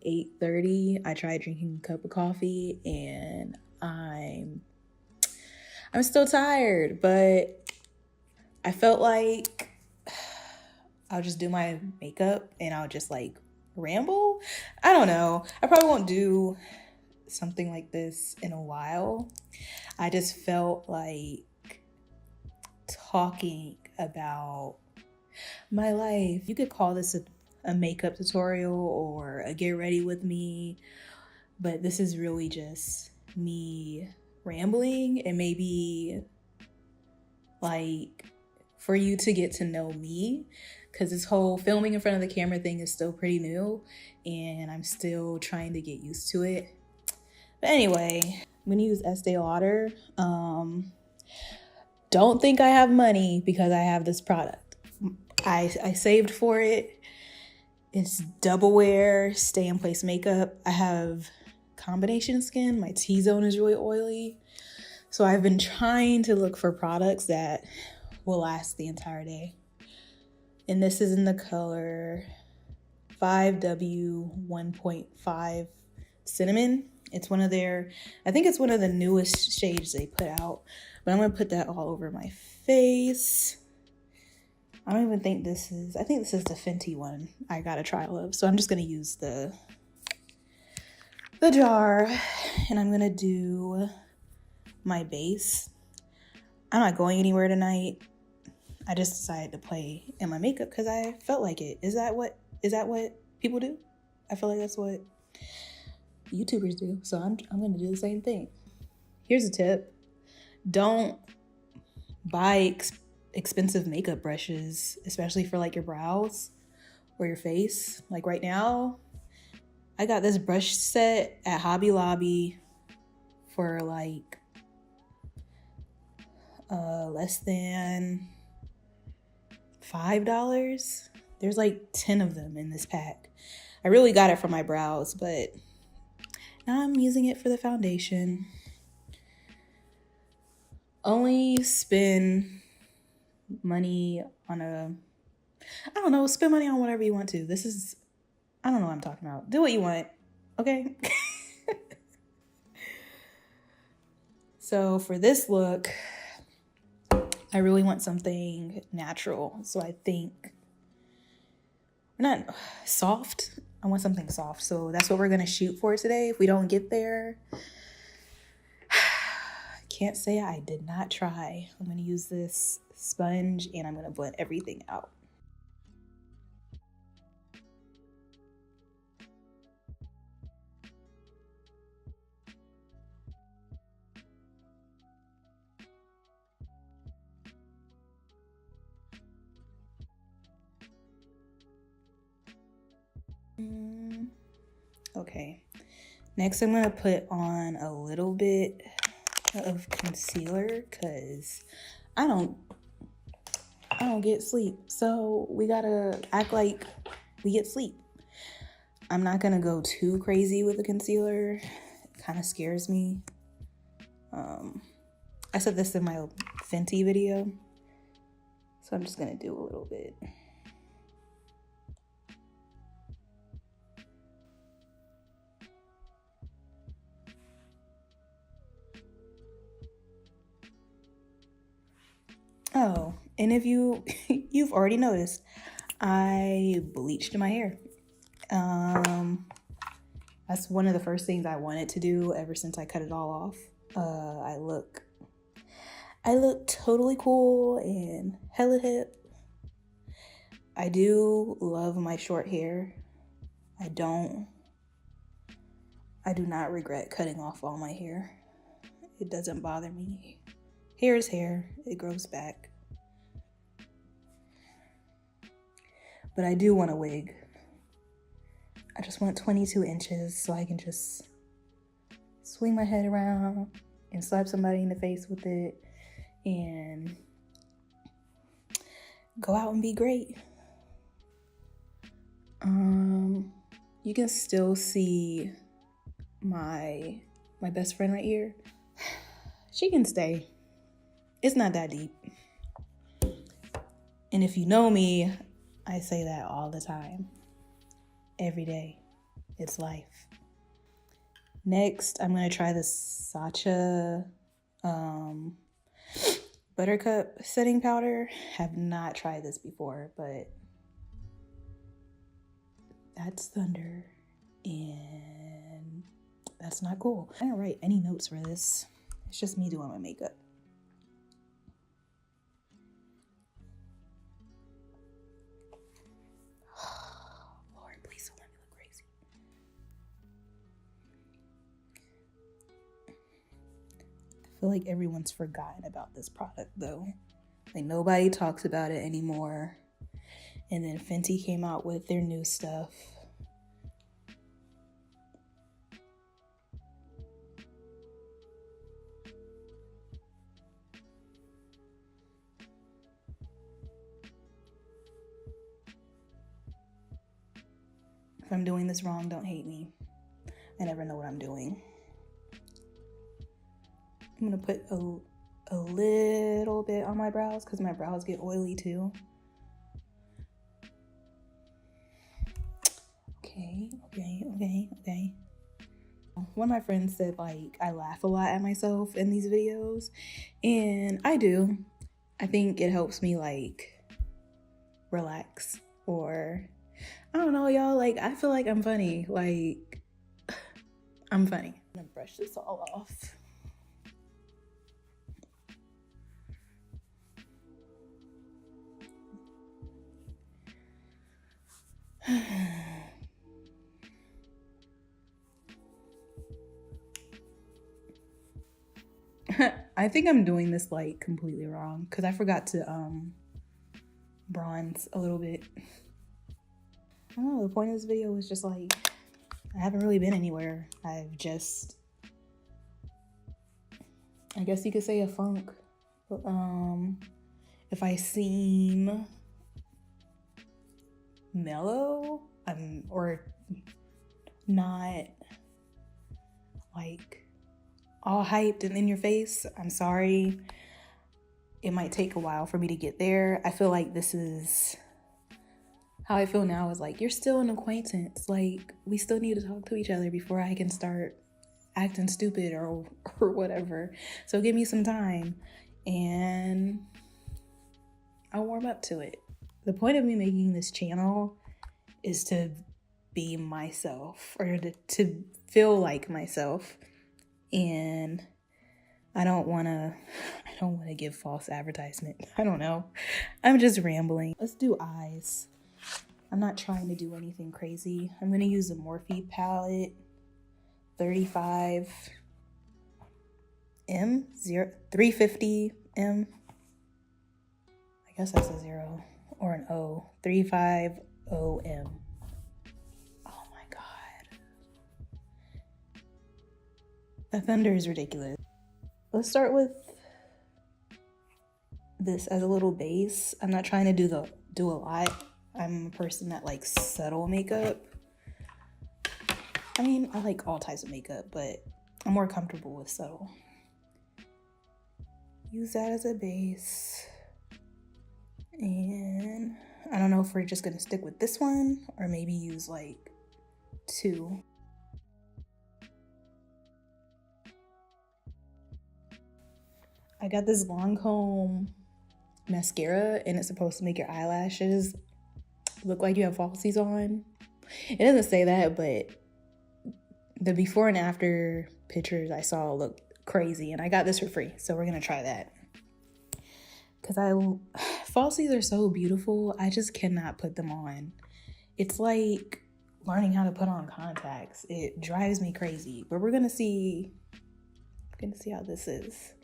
8:30. I tried drinking a cup of coffee and I'm still tired, but I felt like I'll just do my makeup and I'll just like ramble. I don't know. I probably won't do something like this in a while. I just felt like talking about my life. You could call this a makeup tutorial or a get ready with me, but this is really just me rambling and maybe like for you to get to know me, because this whole filming in front of the camera thing is still pretty new and I'm still trying to get used to it. But anyway, I'm gonna use Estee Lauder. Don't think I have money because I have this product. I saved for it. It's double wear, stay in place makeup. I have combination skin. My T-zone is really oily. So I've been trying to look for products that will last the entire day. And this is in the color 5W 1.5 Cinnamon. It's one of their, I think it's one of the newest shades they put out. But I'm going to put that all over my face. I don't even think this is, I think this is the Fenty one I got a trial of. So I'm just going to use the jar and I'm going to do my base. I'm not going anywhere tonight. I just decided to play in my makeup because I felt like it. Is that what people do? I feel like that's what YouTubers do. So I'm going to do the same thing. Here's a tip. Don't buy expensive makeup brushes, especially for like your brows or your face. Like right now, I got this brush set at Hobby Lobby for like less than $5. There's like 10 of them in this pack. I really got it for my brows, but now I'm using it for the foundation. Only spend money on spend money on whatever you want to. I don't know what I'm talking about. Do what you want, okay? So for this look, I really want something natural. So I think, not soft. I want something soft. So that's what we're going to shoot for today. If we don't get there, can't say I did not try. I'm going to use this sponge and I'm going to blend everything out. Okay, next I'm going to put on a little bit of concealer because I don't get sleep, so we gotta act like we get sleep. I'm not gonna go too crazy with the concealer. It kind of scares me. I said this in my Fenty video, so I'm just gonna do a little bit. Oh, and if you've already noticed, I bleached my hair. That's one of the first things I wanted to do ever since I cut it all off. I look totally cool and hella hip. I do love my short hair. I do not regret cutting off all my hair. It doesn't bother me. Hair is hair. It grows back. But I do want a wig. I just want 22 inches so I can just swing my head around and slap somebody in the face with it and go out and be great. You can still see my best friend right here. She can stay. It's not that deep. And if you know me, I say that all the time. Every day. It's life. Next, I'm going to try the Sacha buttercup setting powder. Have not tried this before, but that's thunder. And that's not cool. I didn't write any notes for this. It's just me doing my makeup. Lord, please don't let me look crazy. I feel like everyone's forgotten about this product though. Like nobody talks about it anymore. And then Fenty came out with their new stuff. If I'm doing this wrong, don't hate me. I never know what I'm doing. I'm gonna put a little bit on my brows because my brows get oily too. Okay. One of my friends said like I laugh a lot at myself in these videos, and I do. I think it helps me like relax, or I don't know, y'all, like I feel like I'm funny. Like I'm funny. I'm gonna brush this all off. I think I'm doing this like completely wrong because I forgot to bronze a little bit. I don't know, the point of this video was just like I haven't really been anywhere. I've just, I guess you could say, a funk. But, if I seem mellow, or not like all hyped and in your face, I'm sorry. It might take a while for me to get there. I feel like this is how I feel now, is like you're still an acquaintance. Like we still need to talk to each other before I can start acting stupid or whatever. So give me some time and I'll warm up to it. The point of me making this channel is to be myself, or to feel like myself. And I don't want to give false advertisement. I don't know. I'm just rambling. Let's do eyes. I'm not trying to do anything crazy. I'm going to use the Morphe palette 35M, 350M. I guess that's a 0 or an O. 350M. Oh my God. The thunder is ridiculous. Let's start with this as a little base. I'm not trying to do a lot. I'm a person that likes subtle makeup. I mean, I like all types of makeup, but I'm more comfortable with subtle. Use that as a base. And I don't know if we're just gonna stick with this one or maybe use like 2. I got this Lancome mascara and it's supposed to make your eyelashes look like you have falsies on. It doesn't say that, but the before and after pictures I saw looked crazy, and I got this for free, so we're gonna try that. Because falsies are so beautiful, I just cannot put them on. It's like learning how to put on contacts. It drives me crazy, but we're gonna see how this is.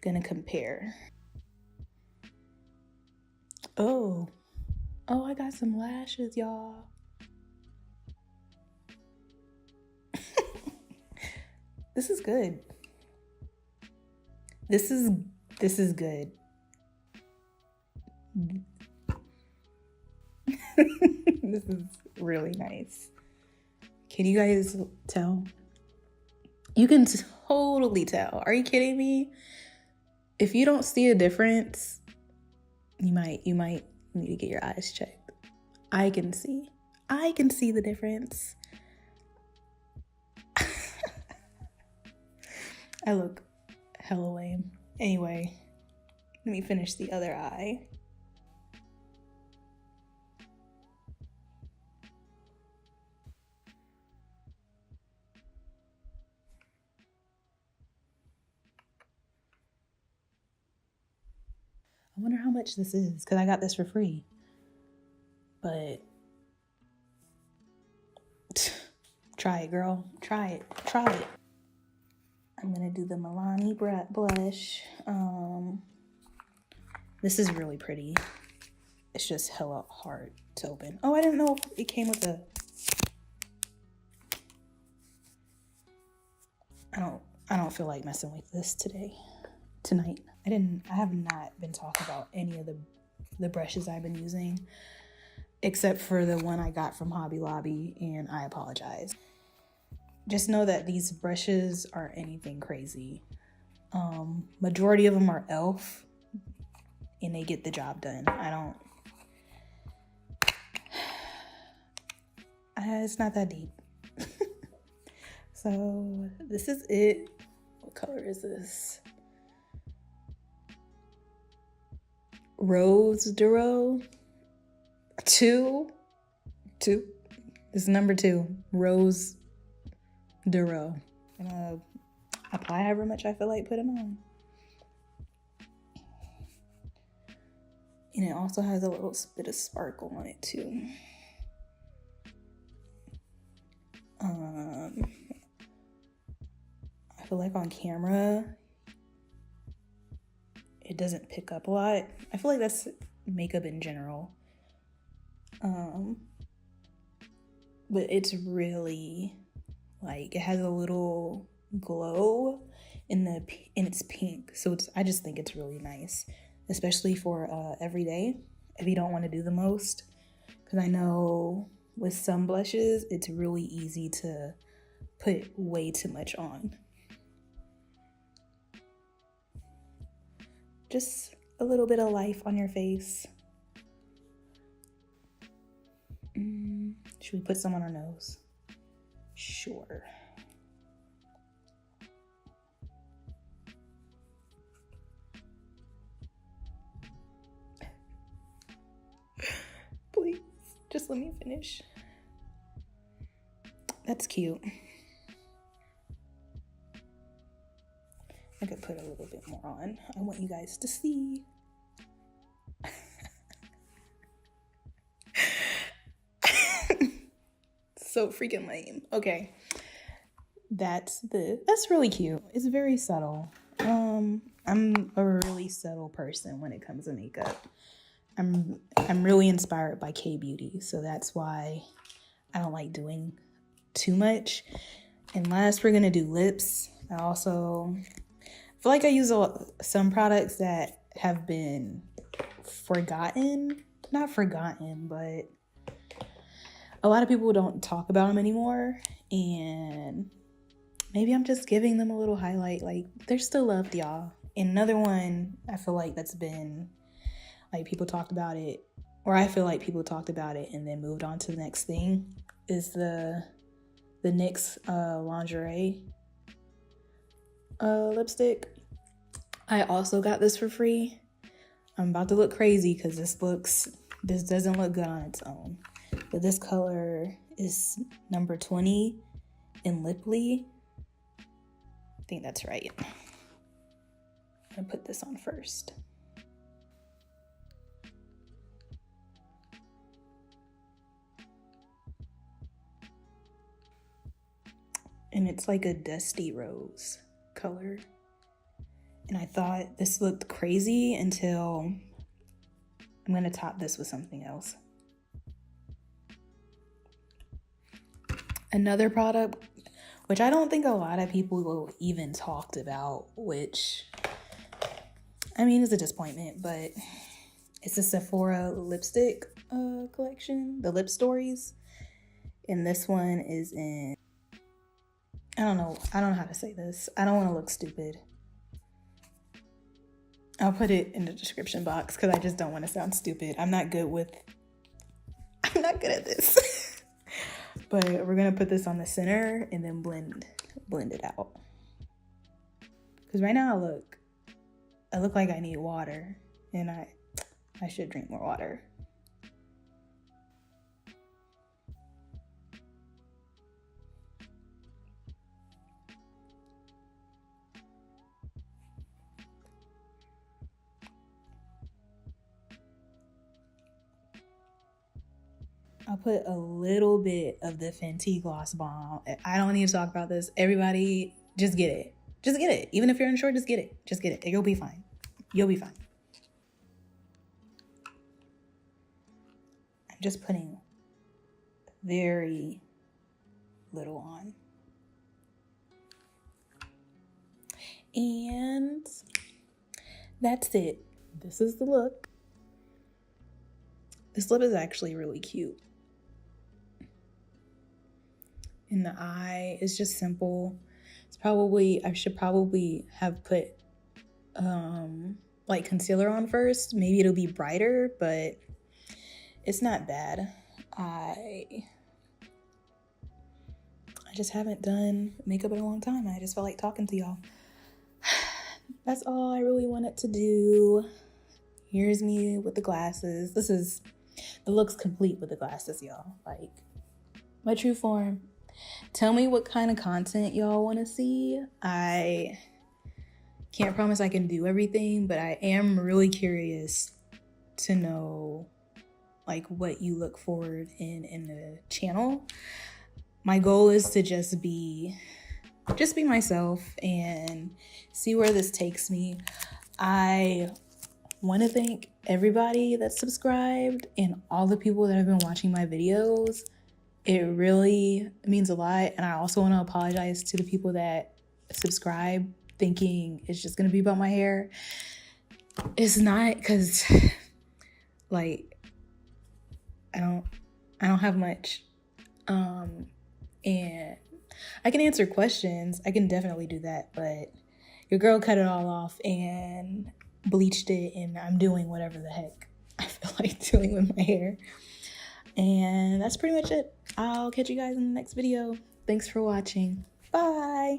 Gonna compare. Oh, I got some lashes, y'all. This is good. This is good. This is really nice. Can you guys tell? You can totally tell. Are you kidding me? If you don't see a difference, you might need to get your eyes checked. I can see the difference. I look hella lame. Anyway, let me finish the other eye. I wonder how much this is, because I got this for free. But try it, girl. Try it. I'm gonna do the Milani blush. This is really pretty. It's just hella hard to open. Oh, I didn't know it came with a... I don't feel like messing with this tonight. I have not been talking about any of the brushes I've been using, except for the one I got from Hobby Lobby, and I apologize. Just know that these brushes aren't anything crazy. Majority of them are e.l.f. and they get the job done. It's not that deep. So this is it. What color is this? Rose Duro 2. This is number 2. Rose Duro. I'm gonna apply however much I feel like putting on. And it also has a little bit of sparkle on it too. I feel like on camera it doesn't pick up a lot. I feel like that's makeup in general. But it's really like, it has a little glow and it's pink. So I just think it's really nice, especially for every day if you don't want to do the most. Because I know with some blushes, it's really easy to put way too much on. Just a little bit of life on your face. Should we put some on our nose? Sure. Please, just let me finish. That's cute. I could put a little bit more on. I want you guys to see. So freaking lame. Okay. That's really cute. It's very subtle. I'm a really subtle person when it comes to makeup. I'm really inspired by K-beauty, so that's why I don't like doing too much. And last, we're gonna do lips. I also feel like I use some products that have been forgotten. Not forgotten, but a lot of people don't talk about them anymore. And maybe I'm just giving them a little highlight. Like, they're still loved, y'all. And another one, I feel like that's been, like, people talked about it, or I feel like people talked about it and then moved on to the next thing, is the NYX lingerie lipstick. I also got this for free. I'm about to look crazy because this doesn't look good on its own. But this color is number 20 in Liply. I think that's right. I'm gonna put this on first. And it's like a dusty rose color. And I thought this looked crazy until I'm gonna top this with something else. Another product, which I don't think a lot of people will even talked about, which, I mean, is a disappointment, but it's a Sephora lipstick collection, the lipstories. And this one is in, I don't know how to say this. I don't want to look stupid. I'll put it in the description box because I just don't want to sound stupid. I'm not good with good at this. But we're gonna put this on the center and then blend it out. Because right now I look like I need water, and I should drink more water. I'll put a little bit of the Fenty Gloss Bomb. I don't need to talk about this. Everybody, just get it. Just get it. Even if you're unsure, just get it. Just get it. You'll be fine. You'll be fine. I'm just putting very little on. And that's it. This is the look. This lip is actually really cute. And the eye is just simple. I should probably have put like concealer on first. Maybe it'll be brighter, but it's not bad. I just haven't done makeup in a long time. I just felt like talking to y'all. That's all I really wanted to do. Here's me with the glasses. The look's complete with the glasses, y'all. Like, my true form. Tell me what kind of content y'all want to see. I can't promise I can do everything, but I am really curious to know like what you look forward in the channel. My goal is to just be myself and see where this takes me. I want to thank everybody that's subscribed and all the people that have been watching my videos. It really means a lot. And I also want to apologize to the people that subscribe thinking it's just going to be about my hair. It's not, because like I don't have much. And I can answer questions. I can definitely do that, but your girl cut it all off and bleached it, and I'm doing whatever the heck I feel like doing with my hair. And that's pretty much it. I'll catch you guys in the next video. Thanks for watching. Bye.